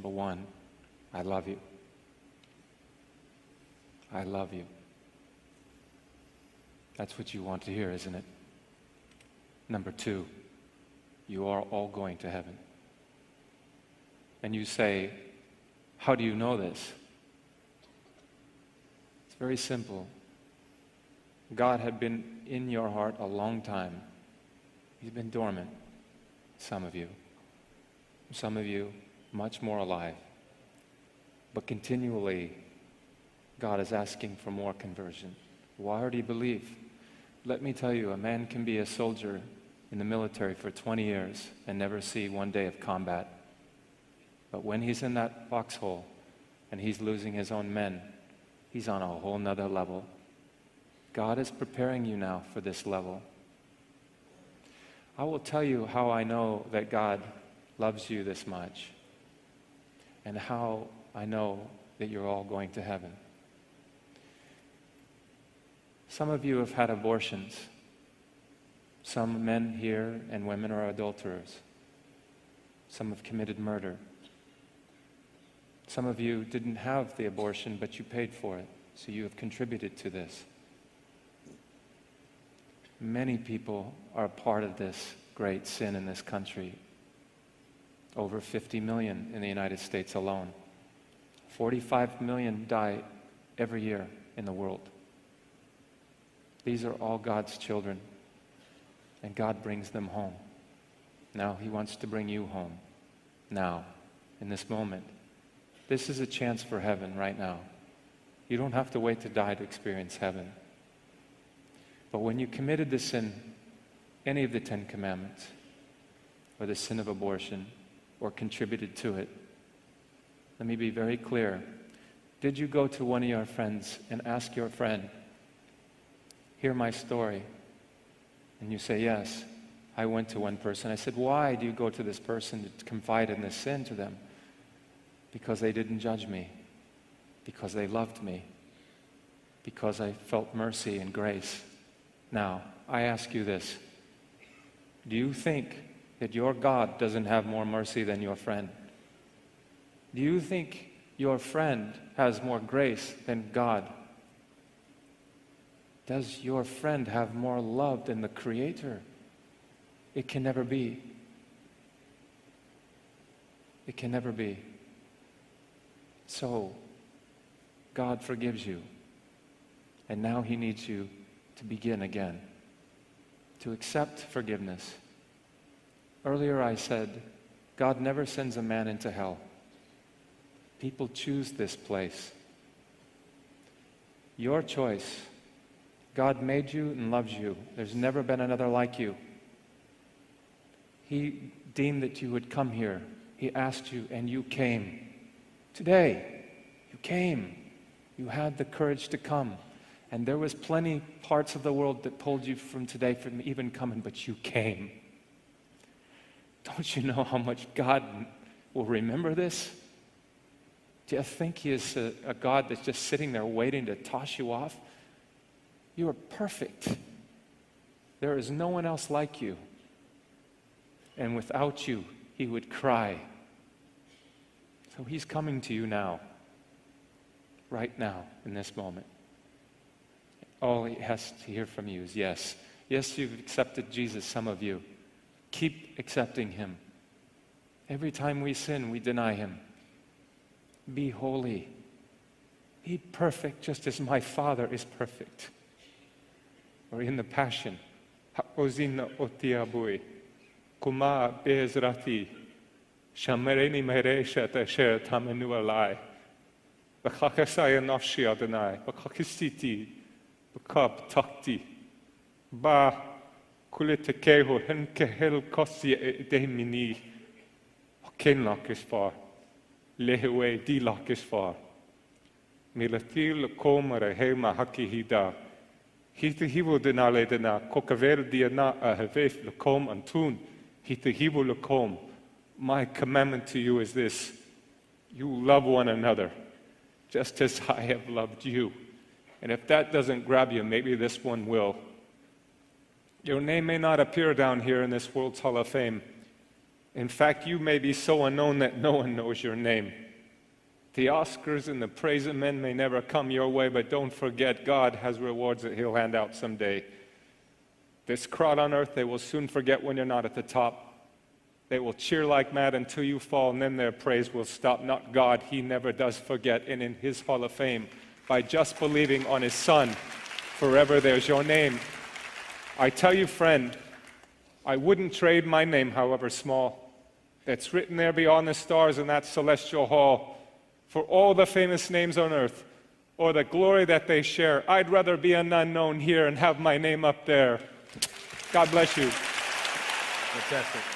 Number one, I love you. I love you. That's what you want to hear, isn't it? Number two, you are all going to heaven. And you say, how do you know this? It's very simple. God had been in your heart a long time. He's been dormant, some of you. Some of you, much more alive. But continually, God is asking for more conversion. Why do you believe? Let me tell you, a man can be a soldier in the military for 20 years and never see one day of combat. But when he's in that foxhole and he's losing his own men, he's on a whole nother level. God is preparing you now for this level. I will tell you how I know that God loves you this much and how I know that you're all going to heaven. Some of you have had abortions. Some men here and women are adulterers. Some have committed murder. Some of you didn't have the abortion, but you paid for it, so you have contributed to this. Many people are a part of this great sin in this country. Over 50 million in the United States alone. 45 million die every year in the world. These are all God's children, and God brings them home. Now He wants to bring you home, now, in this moment. This is a chance for heaven right now. You don't have to wait to die to experience heaven. But when you committed the sin, any of the 10 Commandments, or the sin of abortion, or contributed to it, let me be very clear. Did you go to one of your friends and ask your friend, hear my story? And you say, yes. I went to one person. I said, why do you go to this person to confide in this sin to them? Because they didn't judge me. Because they loved me. Because I felt mercy and grace. Now, I ask you this. Do you think that your God doesn't have more mercy than your friend? Do you think your friend has more grace than God? Does your friend have more love than the Creator? It can never be. It can never be. So, God forgives you. And now He needs you to begin again, to accept forgiveness. Earlier I said, God never sends a man into hell. People choose this place. Your choice. God made you and loves you. There's never been another like you. He deemed that you would come here. He asked you and you came. Today, you came. You had the courage to come. And there was plenty parts of the world that pulled you from today from even coming, but you came. Don't you know how much God will remember this? Do you think He is a God that's just sitting there waiting to toss you off? You are perfect. There is no one else like you. And without you, He would cry. So He's coming to you now. Right now, in this moment. All He has to hear from you is yes. Yes, you've accepted Jesus, some of you. Keep accepting Him. Every time we sin, we deny Him. Be holy. Be perfect just as my Father is perfect. Or in the Passion, Ha'ozina otiabui, kuma bezrati, shamereni meresha tasher tamenu alai, bakakasaya nafshi adonai, bakakistiti, bakab takti, ba kulitekeho henkehel kosi edemini, ken lakis far, lehewe di lakis far, milatil komare hema haki hida, Hita hivo denale dena kokaver diana havef lakom antun. Hita hivo lakom. My commandment to you is this: you love one another, just as I have loved you. And if that doesn't grab you, maybe this one will. Your name may not appear down here in this world's Hall of Fame, In fact, you may be so unknown that no one knows your name. The Oscars and the praise of men may never come your way, but don't forget, God has rewards that He'll hand out someday. This crowd on earth, they will soon forget when you're not at the top. They will cheer like mad until you fall, and then their praise will stop. Not God, He never does forget. And in His Hall of Fame, by just believing on His Son, forever there's your name. I tell you, friend, I wouldn't trade my name, however small, that's written there beyond the stars in that celestial hall, for all the famous names on earth, or the glory that they share. I'd rather be an unknown here and have my name up there. God bless you. Fantastic.